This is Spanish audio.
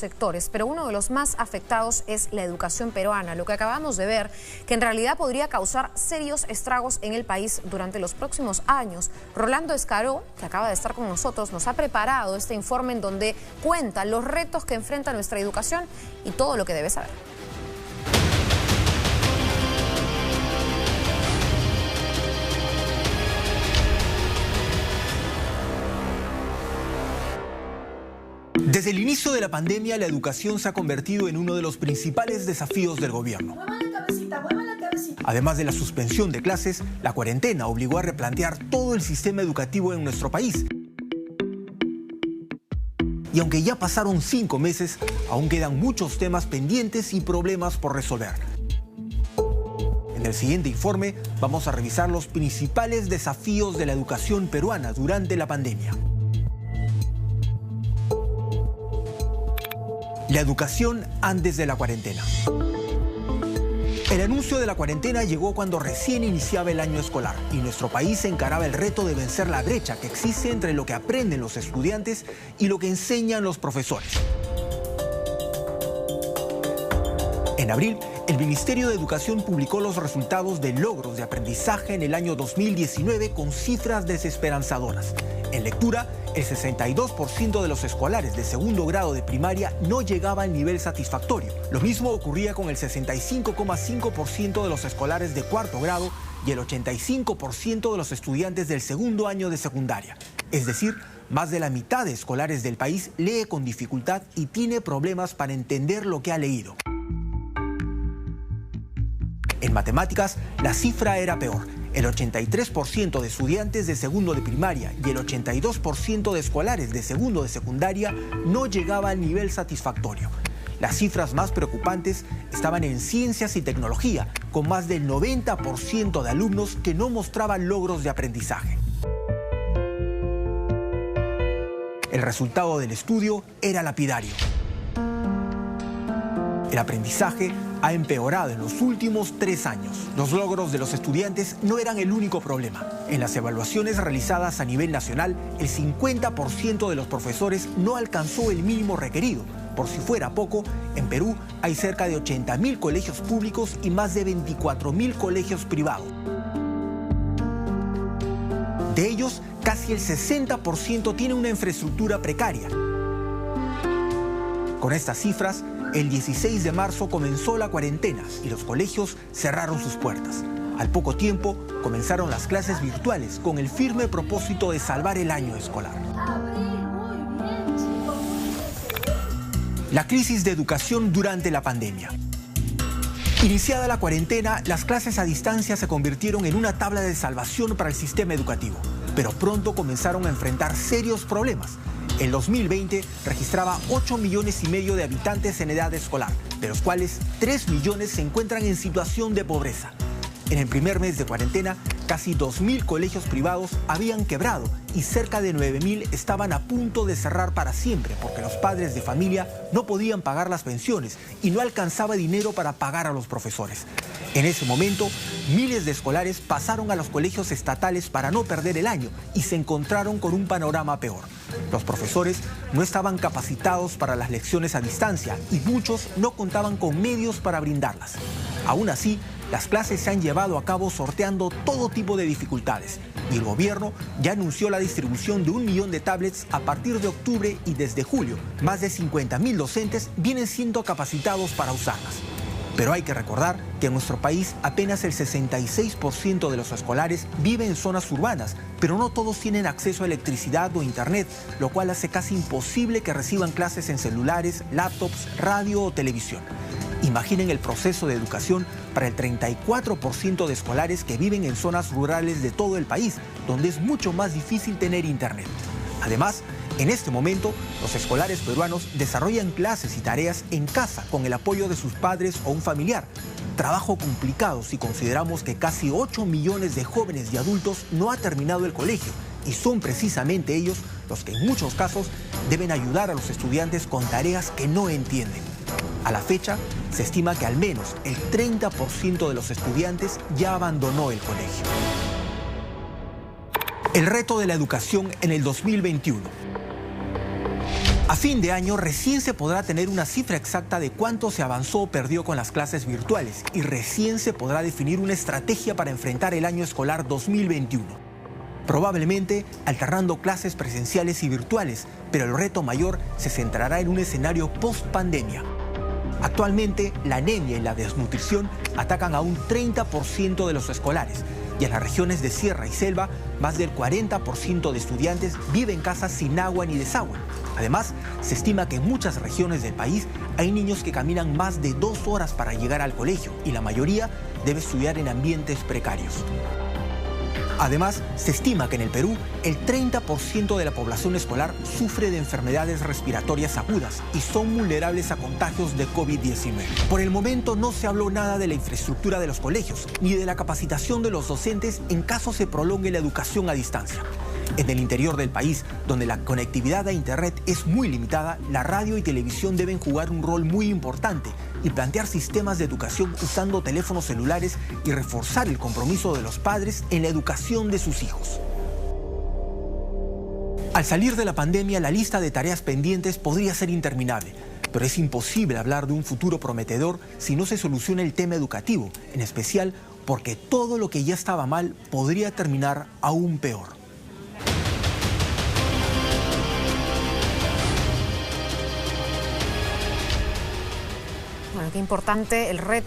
sectores, pero uno de los más afectados es la educación peruana, lo que acabamos de ver, que en realidad podría causar serios estragos en el país durante los próximos años. Rolando Escaró, que acaba de estar con nosotros, nos ha preparado este informe en donde cuenta los retos que enfrenta nuestra educación y todo lo que debe saber. Desde el inicio de la pandemia, la educación se ha convertido en uno de los principales desafíos del gobierno. Además de la suspensión de clases, la cuarentena obligó a replantear todo el sistema educativo en nuestro país. Y aunque ya pasaron 5 meses, aún quedan muchos temas pendientes y problemas por resolver. En el siguiente informe vamos a revisar los principales desafíos de la educación peruana durante la pandemia. La educación antes de la cuarentena. El anuncio de la cuarentena llegó cuando recién iniciaba el año escolar y nuestro país encaraba el reto de vencer la brecha que existe entre lo que aprenden los estudiantes y lo que enseñan los profesores. En abril, el Ministerio de Educación publicó los resultados de logros de aprendizaje en el año 2019 con cifras desesperanzadoras. En lectura, el 62% de los escolares de segundo grado de primaria no llegaba al nivel satisfactorio. Lo mismo ocurría con el 65,5% de los escolares de cuarto grado y el 85% de los estudiantes del segundo año de secundaria. Es decir, más de la mitad de escolares del país lee con dificultad y tiene problemas para entender lo que ha leído. En matemáticas, la cifra era peor. El 83% de estudiantes de segundo de primaria y el 82% de escolares de segundo de secundaria no llegaba al nivel satisfactorio. Las cifras más preocupantes estaban en ciencias y tecnología, con más del 90% de alumnos que no mostraban logros de aprendizaje. El resultado del estudio era lapidario. El aprendizaje ha empeorado en los últimos 3 años. Los logros de los estudiantes no eran el único problema. En las evaluaciones realizadas a nivel nacional, el 50% de los profesores no alcanzó el mínimo requerido. Por si fuera poco, en Perú hay cerca de 80.000 colegios públicos y más de 24.000 colegios privados. De ellos, casi el 60% tiene una infraestructura precaria. Con estas cifras, el 16 de marzo comenzó la cuarentena y los colegios cerraron sus puertas. Al poco tiempo comenzaron las clases virtuales con el firme propósito de salvar el año escolar. La crisis de educación durante la pandemia. Iniciada la cuarentena, las clases a distancia se convirtieron en una tabla de salvación para el sistema educativo, pero pronto comenzaron a enfrentar serios problemas. En 2020 registraba 8,5 millones de habitantes en edad escolar, de los cuales 3 millones se encuentran en situación de pobreza. En el primer mes de cuarentena, casi 2.000 colegios privados habían quebrado y cerca de 9.000 estaban a punto de cerrar para siempre porque los padres de familia no podían pagar las pensiones y no alcanzaba dinero para pagar a los profesores. En ese momento, miles de escolares pasaron a los colegios estatales para no perder el año y se encontraron con un panorama peor. Los profesores no estaban capacitados para las lecciones a distancia y muchos no contaban con medios para brindarlas. Aún así, las clases se han llevado a cabo sorteando todo tipo de dificultades y el gobierno ya anunció la distribución de 1 millón de tablets a partir de octubre y desde julio, más de 50.000 docentes vienen siendo capacitados para usarlas. Pero hay que recordar que en nuestro país apenas el 66% de los escolares vive en zonas urbanas, pero no todos tienen acceso a electricidad o internet, lo cual hace casi imposible que reciban clases en celulares, laptops, radio o televisión. Imaginen el proceso de educación para el 34% de escolares que viven en zonas rurales de todo el país, donde es mucho más difícil tener internet. Además, en este momento, los escolares peruanos desarrollan clases y tareas en casa con el apoyo de sus padres o un familiar. Trabajo complicado si consideramos que casi 8 millones de jóvenes y adultos no han terminado el colegio y son precisamente ellos los que en muchos casos deben ayudar a los estudiantes con tareas que no entienden. A la fecha, se estima que al menos el 30% de los estudiantes ya abandonó el colegio. El reto de la educación en el 2021. A fin de año recién se podrá tener una cifra exacta de cuánto se avanzó o perdió con las clases virtuales y recién se podrá definir una estrategia para enfrentar el año escolar 2021. Probablemente alternando clases presenciales y virtuales, pero el reto mayor se centrará en un escenario post-pandemia. Actualmente, la anemia y la desnutrición atacan a un 30% de los escolares y en las regiones de sierra y selva, más del 40% de estudiantes viven en casas sin agua ni desagüe. Además, se estima que en muchas regiones del país hay niños que caminan más de 2 horas para llegar al colegio y la mayoría debe estudiar en ambientes precarios. Además, se estima que en el Perú el 30% de la población escolar sufre de enfermedades respiratorias agudas y son vulnerables a contagios de COVID-19. Por el momento no se habló nada de la infraestructura de los colegios ni de la capacitación de los docentes en caso se prolongue la educación a distancia. En el interior del país, donde la conectividad a Internet es muy limitada, la radio y televisión deben jugar un rol muy importante y plantear sistemas de educación usando teléfonos celulares y reforzar el compromiso de los padres en la educación de sus hijos. Al salir de la pandemia, la lista de tareas pendientes podría ser interminable, pero es imposible hablar de un futuro prometedor si no se soluciona el tema educativo, en especial porque todo lo que ya estaba mal podría terminar aún peor. Bueno, qué importante el reto.